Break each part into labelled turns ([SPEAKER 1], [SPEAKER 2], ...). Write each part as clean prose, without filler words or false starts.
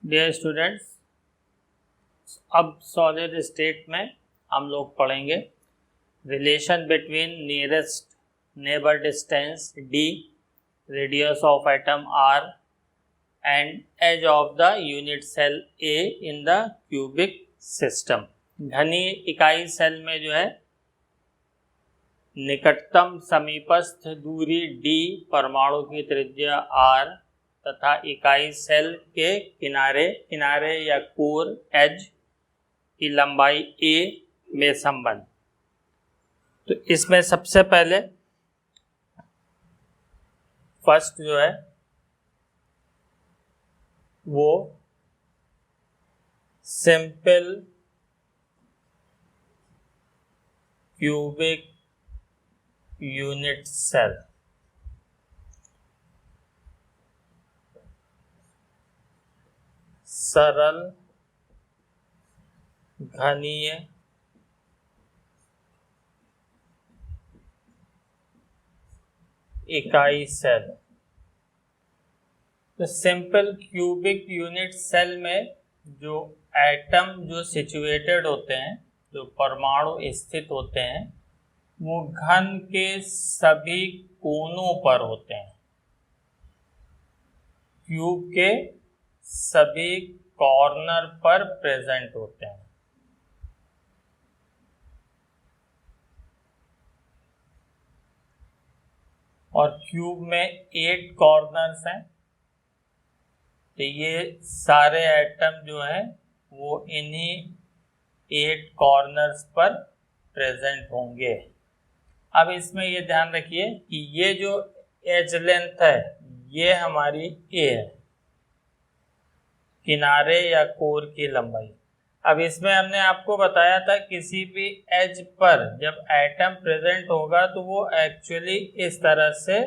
[SPEAKER 1] Dear students, अब solid state में हम लोग पढ़ेंगे relation between nearest neighbour distance d, radius of atom r and edge of the unit cell a in the cubic system. घनी इकाई cell में जो है निकटतम समीपस्थ दूरी d, परमाणु की त्रिज्या r तथा इकाई सेल के किनारे या कोर एज की लंबाई a में संबंध। तो इसमें सबसे पहले फर्स्ट जो है वो सिंपल क्यूबिक यूनिट सेल। सरल घनीय इकाई सेल। तो सिंपल क्यूबिक यूनिट सेल में जो एटम जो सिचुएटेड होते हैं, जो परमाणु स्थित होते हैं, वो घन के सभी कोनों पर होते हैं, क्यूब के सभी कॉर्नर पर प्रेजेंट होते हैं। और क्यूब में 8 कॉर्नर्स हैं। तो ये सारे एटम जो हैं वो इन्हीं 8 कॉर्नर्स पर प्रेजेंट होंगे। अब इसमें ये ध्यान रखिए कि ये जो एज लेंथ है ये हमारी ए है, किनारे या कोर की लंबाई। अब इसमें हमने आपको बताया था किसी भी एज पर जब एटम प्रेजेंट होगा तो वो एक्चुअली इस तरह से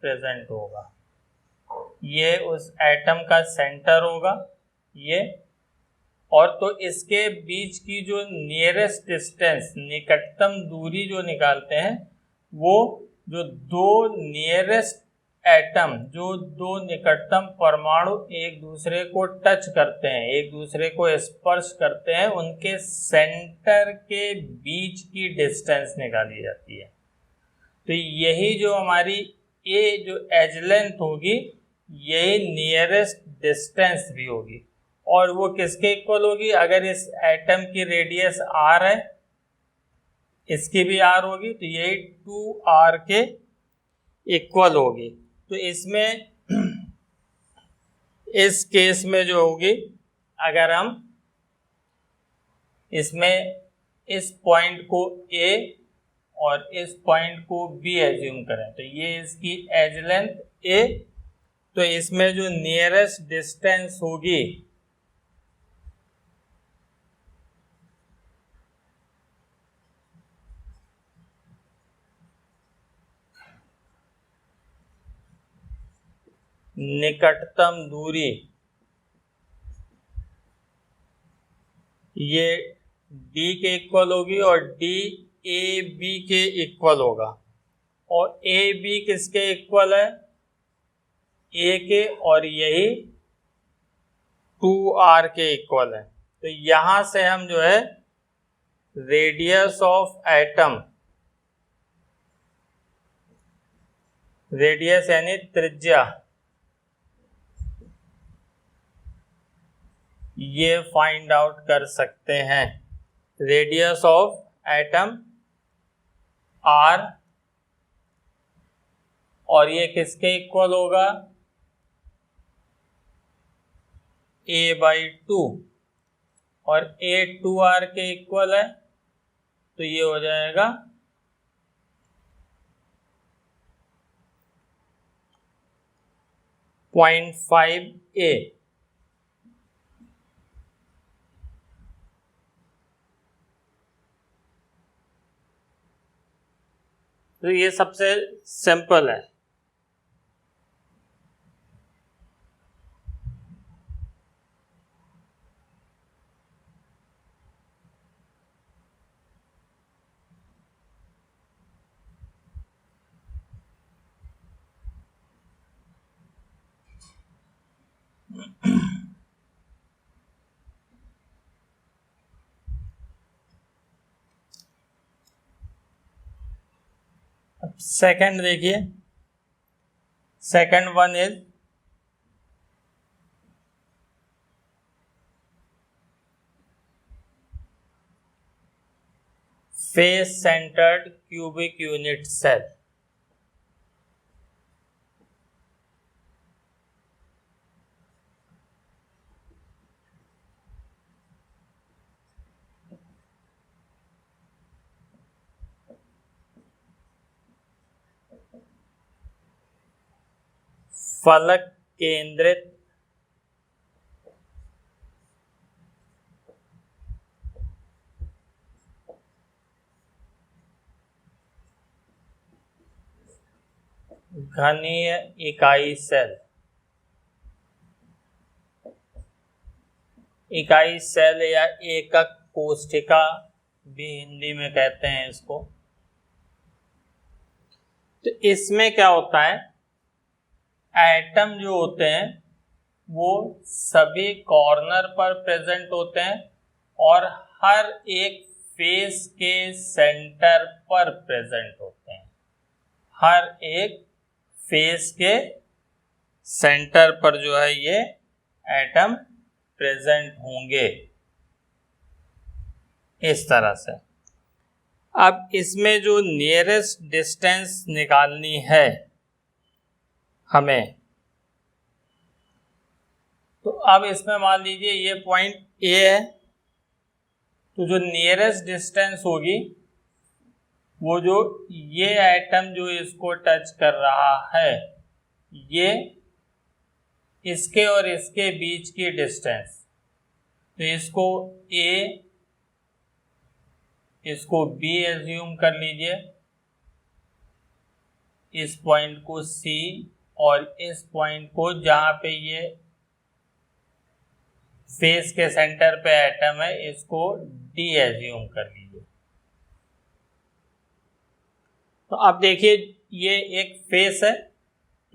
[SPEAKER 1] प्रेजेंट होगा। ये उस एटम का सेंटर होगा ये, और तो इसके बीच की जो नियरेस्ट डिस्टेंस, निकटतम दूरी जो निकालते हैं, वो जो दो नियरेस्ट एटम, जो दो निकटतम परमाणु एक दूसरे को टच करते हैं, एक दूसरे को स्पर्श करते हैं, उनके सेंटर के बीच की डिस्टेंस निकाली जाती है। तो यही जो हमारी ए जो एज लेंथ होगी, यही नियरेस्ट डिस्टेंस भी होगी। और वो किसके इक्वल होगी? अगर इस एटम की रेडियस r है, इसकी भी r होगी, तो यही 2r के इक्वल होगी। तो इसमें इस केस में जो होगी, अगर हम इसमें इस पॉइंट को A और इस पॉइंट को B एज्यूम करें, तो ये इसकी एज लेंथ A, तो इसमें जो नियरेस्ट डिस्टेंस होगी निकटतम दूरी, ये D के इक्वल होगी और D AB के इक्वल होगा। और AB किसके इक्वल है? A के, और यही 2R के इक्वल है। तो यहां से हम जो है रेडियस ऑफ एटम, रेडियस यानी त्रिज्या, ये फाइंड आउट कर सकते हैं। रेडियस ऑफ एटम R, और ये किसके इक्वल होगा? A/2, और A 2R के इक्वल है, तो ये हो जाएगा 0.5A। तो ये सबसे सिंपल है। अब सेकंड देखिए, second one is face centred cubic unit cell. फलक केंद्रित घनीय इकाई सेल। इकाई सेल या एकक कोशिका भी हिंदी में कहते हैं इसको। तो इसमें क्या होता है, एटम जो होते हैं वो सभी कॉर्नर पर प्रेजेंट होते हैं और हर एक फेस के सेंटर पर प्रेजेंट होते हैं। हर एक फेस के सेंटर पर जो है ये एटम प्रेजेंट होंगे इस तरह से। अब इसमें जो नियरेस्ट डिस्टेंस निकालनी है हमें, तो अब इसमें मान लीजिए ये पॉइंट ए है, तो जो नियरेस्ट डिस्टेंस होगी वो जो ये एटम जो इसको टच कर रहा है, ये इसके और इसके बीच की डिस्टेंस, तो इसको ए, इसको बी एज्यूम कर लीजिए, इस पॉइंट को सी और इस पॉइंट को जहां पे ये फेस के सेंटर पे एटम है इसको डी एज्यूम कर लीजिए। तो अब देखिए ये एक फेस है,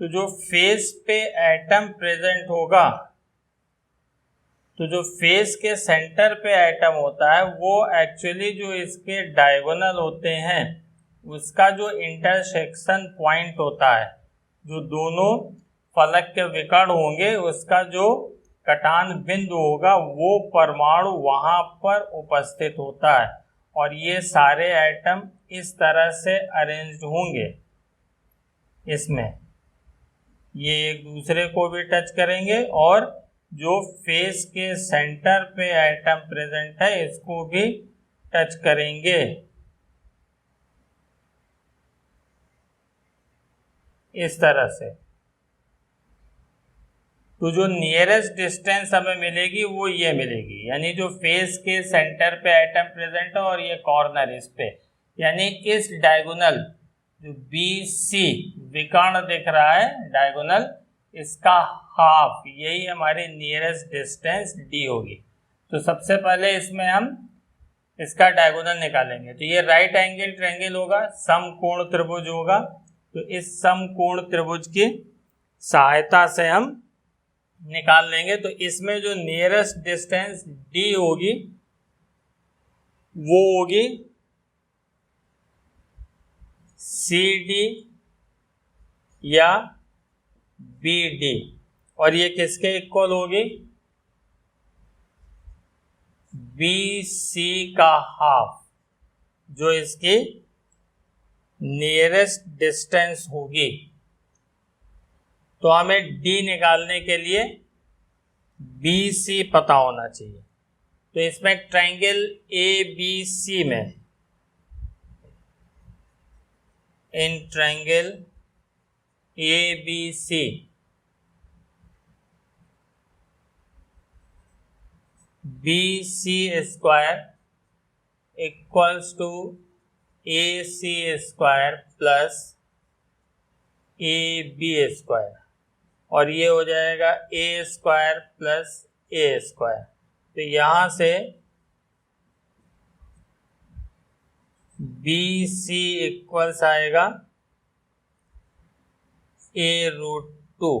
[SPEAKER 1] तो जो फेस पे एटम प्रेजेंट होगा, तो जो फेस के सेंटर पे एटम होता है वो एक्चुअली जो इसके डायगोनल होते हैं उसका जो इंटरसेक्शन पॉइंट होता है, जो दोनों फलक के विकर्ण होंगे उसका जो कटान बिंदु होगा वो परमाणु वहां पर उपस्थित होता है और ये सारे एटम इस तरह से अरेंज्ड होंगे। इसमें ये एक दूसरे को भी टच करेंगे और जो फेस के सेंटर पे एटम प्रेजेंट है इसको भी टच करेंगे इस तरह से। तो जो नियरेस्ट डिस्टेंस हमें मिलेगी वो ये मिलेगी, यानी जो फेस के सेंटर पे एटम प्रेजेंट है और ये कॉर्नर इस पे, यानी इस डायगोनल जो बी सी विकर्ण दिख रहा है डायगोनल, इसका हाफ, यही हमारी नियरेस्ट डिस्टेंस डी होगी। तो सबसे पहले इसमें हम इसका डायगोनल निकालेंगे, तो ये राइट एंगल ट्रायंगल होगा, समकोण त्रिभुज होगा। तो इस समकोण त्रिभुज की सहायता से हम निकाल लेंगे। तो इसमें जो नियरेस्ट डिस्टेंस डी होगी वो होगी सी डी या बी डी, और ये किसके इक्वल होगी, बी सी का हाफ, जो इसकी नियरेस्ट डिस्टेंस होगी। तो हमें डी निकालने के लिए बी सी पता होना चाहिए। तो इसमें ट्रायंगल ए बी सी में, in triangle A B C B C square equals to A C square plus A B square, और ये हो जाएगा A square plus A square. तो यहाँ से बी सी इक्वल्स आएगा A root two,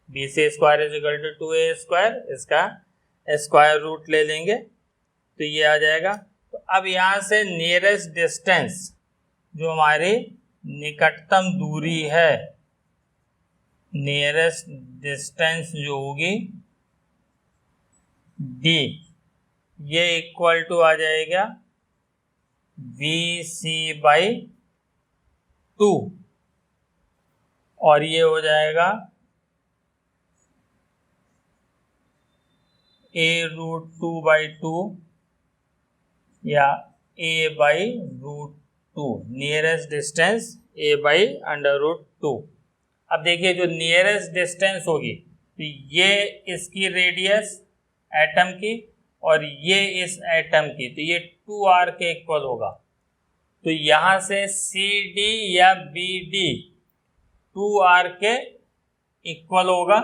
[SPEAKER 1] B C square is equal to 2a square, इसका square root ले लेंगे तो ये आ जाएगा। तो अब यहाँ से नियरेस्ट डिस्टेंस जो हमारी निकटतम दूरी है, नियरेस्ट डिस्टेंस जो होगी D, ये इक्वल टू आ जाएगा VC/2 और ये हो जाएगा A√2/2 या A/√2, नियरेस्ट डिस्टेंस A/√2। अब देखिए जो नियरेस्ट डिस्टेंस होगी तो ये इसकी रेडियस एटम की और ये इस एटम की, तो ये 2r के इक्वल होगा। तो यहाँ से CD या BD 2r के इक्वल होगा।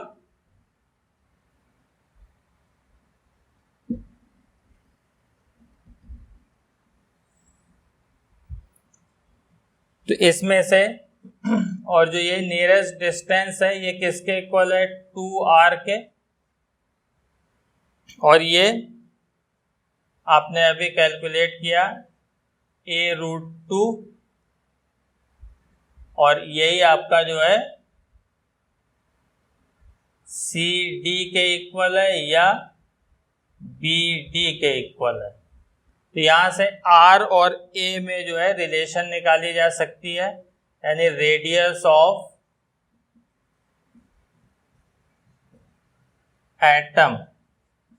[SPEAKER 1] तो इसमें से और जो ये नियरेस्ट डिस्टेंस है ये किसके इक्वल है, 2r के, और ये आपने अभी कैलकुलेट किया A√2 और यही आपका जो है CD के इक्वल है या BD के इक्वल है। तो यहाँ से R और A में जो है रिलेशन निकाली जा सकती है, यानी radius of atom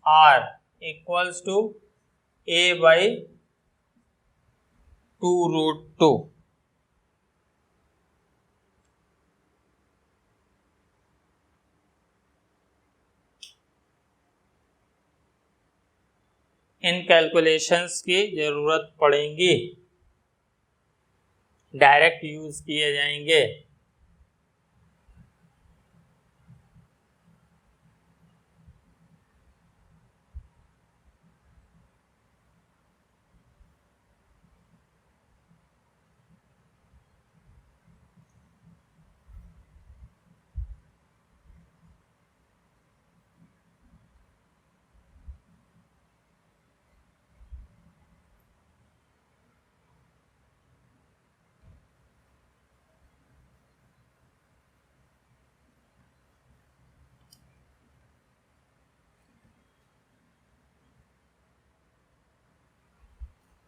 [SPEAKER 1] R equals to A/2√2। इन कैलकुलेशंस की जरूरत पड़ेगी, डायरेक्ट यूज किए जाएंगे।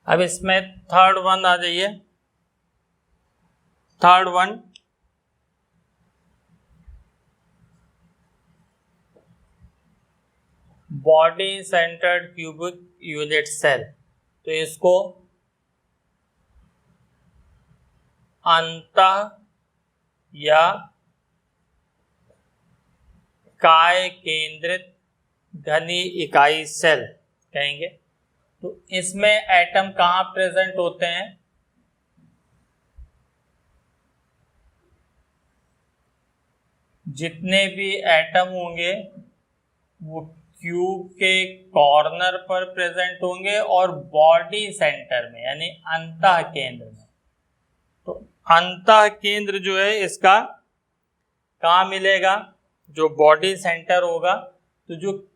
[SPEAKER 1] अब इसमें थर्ड वन आ जाइए। Third one, body centred cubic unit cell. तो इसको अंतः या काय केंद्रित घनी इकाई सेल कहेंगे। तो इसमें एटम कहाँ प्रेजेंट होते हैं, जितने भी एटम होंगे वो क्यूब के कॉर्नर पर प्रेजेंट होंगे और बॉडी सेंटर में यानी अंतः केंद्र में। तो अंतः केंद्र जो है इसका कहाँ मिलेगा, जो बॉडी सेंटर होगा। तो जो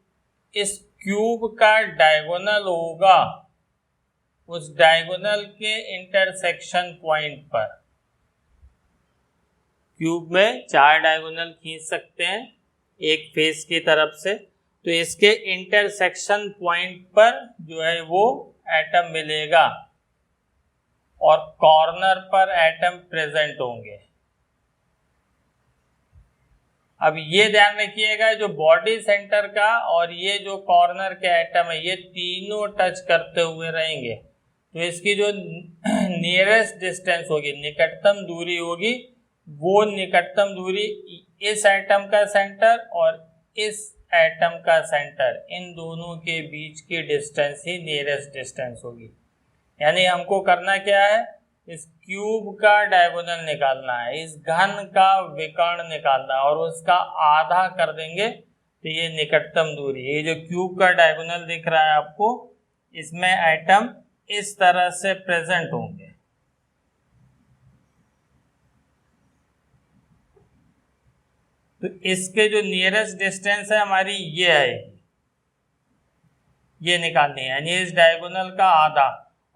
[SPEAKER 1] इस क्यूब का डायगोनल होगा उस डायगोनल के इंटरसेक्शन पॉइंट पर, क्यूब में 4 डायगोनल खींच सकते हैं एक फेस की तरफ से, तो इसके इंटरसेक्शन पॉइंट पर जो है वो एटम मिलेगा और कॉर्नर पर एटम प्रेजेंट होंगे। अब ये ध्यान रखिएगा जो बॉडी सेंटर का और ये जो कॉर्नर के एटम है ये तीनों टच करते हुए रहेंगे। तो इसकी जो नियरेस्ट डिस्टेंस होगी, निकटतम दूरी होगी, वो निकटतम दूरी इस एटम का सेंटर और इस एटम का सेंटर, इन दोनों के बीच की डिस्टेंस ही नियरेस्ट डिस्टेंस होगी। यानी हमको करना क्या है, इस क्यूब का डायगोनल निकालना है, इस घन का विकर्ण निकालना है और उसका आधा कर देंगे तो ये निकटतम दूरी। ये जो क्यूब का डायगोनल दिख रहा है आपको, इसमें एटम इस तरह से प्रेजेंट होंगे। तो इसके जो नियरेस्ट डिस्टेंस है हमारी ये आएगी, ये निकालनी है, यानी इस डायगोनल का आधा,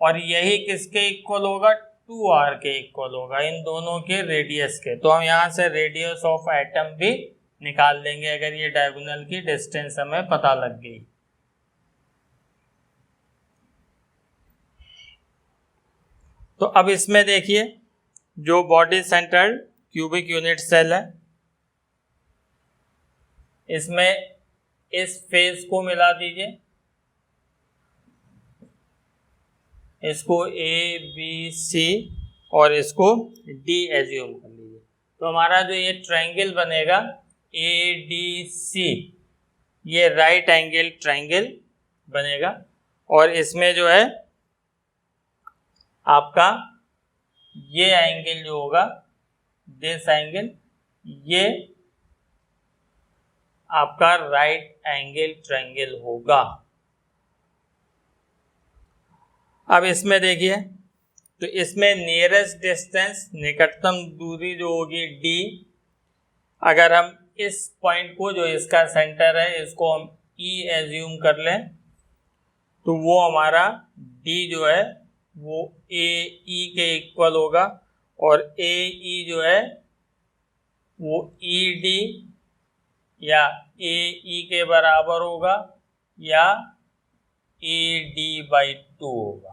[SPEAKER 1] और यही किसके इक्वल होगा, 2r के इक्वल होगा, इन दोनों के रेडियस के। तो हम यहाँ से रेडियस ऑफ एटम भी निकाल लेंगे अगर ये डायगोनल की डिस्टेंस हमें पता लग गई। तो अब इसमें देखिए जो body centred cubic unit cell है, इसमें इस फेस को मिला दीजिए, इसको ए बी सी और इसको डी एज्यूम कर लीजिए। तो हमारा जो ये ट्रायंगल बनेगा ए डी सी, ये राइट एंगल ट्रायंगल बनेगा। और इसमें जो है आपका ये एंगल जो होगा, दिस एंगल, ये आपका राइट एंगल ट्रायंगल होगा। अब इसमें देखिए, तो इसमें नियरेस्ट डिस्टेंस, निकटतम दूरी जो होगी डी, अगर हम इस पॉइंट को जो इसका सेंटर है इसको हम ई एज्यूम कर लें, तो वो हमारा डी जो है वो ए ई के इक्वल होगा, और ए ई जो है वो ई डी या ए ई के बराबर होगा या ए डी बाई 2 होगा।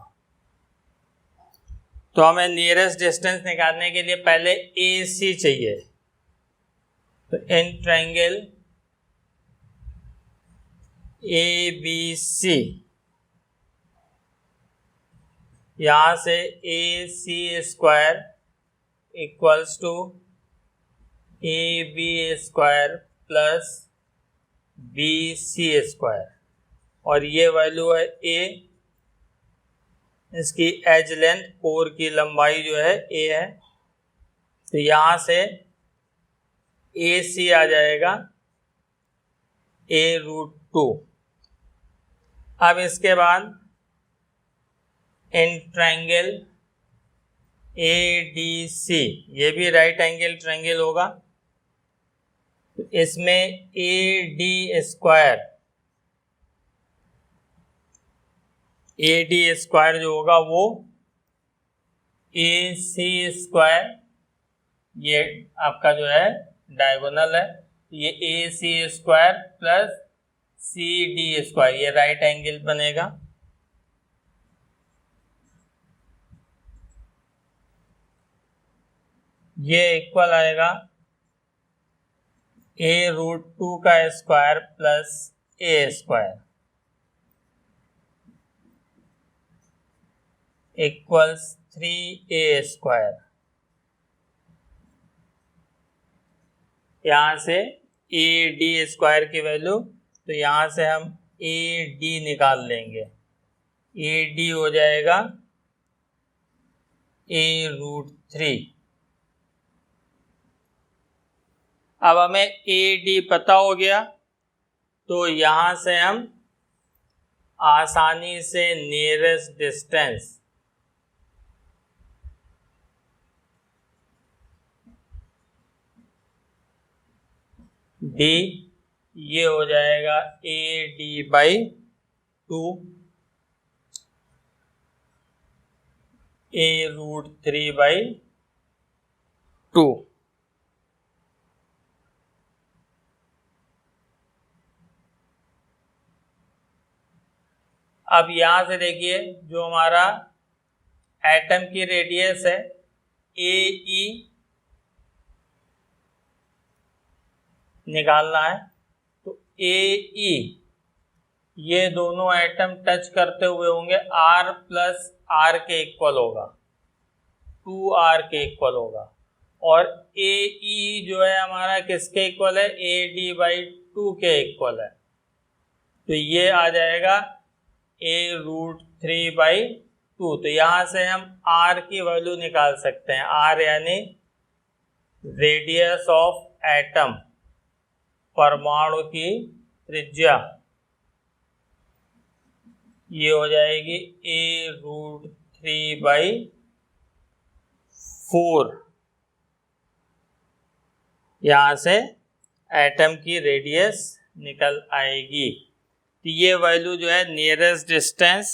[SPEAKER 1] तो हमें नियरेस्ट डिस्टेंस निकालने के लिए पहले ए सी चाहिए। तो इन ट्रायंगल ए बी सी, यहाँ से A C square equals to A B square plus B C square, और ये वैल्यू है ए, इसकी एज लेंथ, कोर की लंबाई जो है ए है। तो यहाँ से ए सी आ जाएगा a√2। अब इसके बाद इन ट्रायंगल ए डी सी, ये भी राइट एंगल ट्रायंगल होगा, तो इसमें ए डी स्क्वायर, ए डी स्क्वायर जो होगा वो ए सी स्क्वायर, ये आपका जो है डायगोनल है, ये A C square plus C D square, ये राइट एंगल बनेगा। ये इक्वल आएगा a√2 का square plus A square equals 3a square. यहाँ से ए डी स्क्वायर की वैल्यू, तो यहाँ से हम ए डी निकाल लेंगे, ए डी हो जाएगा a√3। अब हमें ए डी पता हो गया, तो यहाँ से हम आसानी से नियरेस्ट डिस्टेंस डी, ये हो जाएगा A D by 2 a√3 by 2। अब यहाँ से देखिए जो हमारा एटम की रेडियस है ए ई निकालना है, तो ए ई, ये दोनों एटम टच करते हुए होंगे r प्लस आर के इक्वल होगा, 2r के इक्वल होगा, और ए ई जो है हमारा किसके इक्वल है, ए डी बाई 2 के इक्वल है। तो ये आ जाएगा a√3 बाई 2। तो यहाँ से हम r की वैल्यू निकाल सकते हैं, r यानी रेडियस ऑफ एटम, परमाणु की त्रिज्या, ये हो जाएगी a√3 बाई 4। यहाँ से एटम की रेडियस निकल आएगी। तो ये वैल्यू जो है नियरेस्ट डिस्टेंस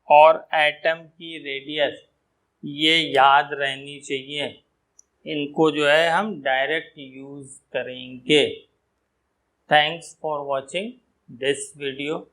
[SPEAKER 1] और एटम की रेडियस, ये याद रहनी चाहिए, इनको जो है हम डायरेक्ट यूज़ करेंगे। Thanks for watching this video.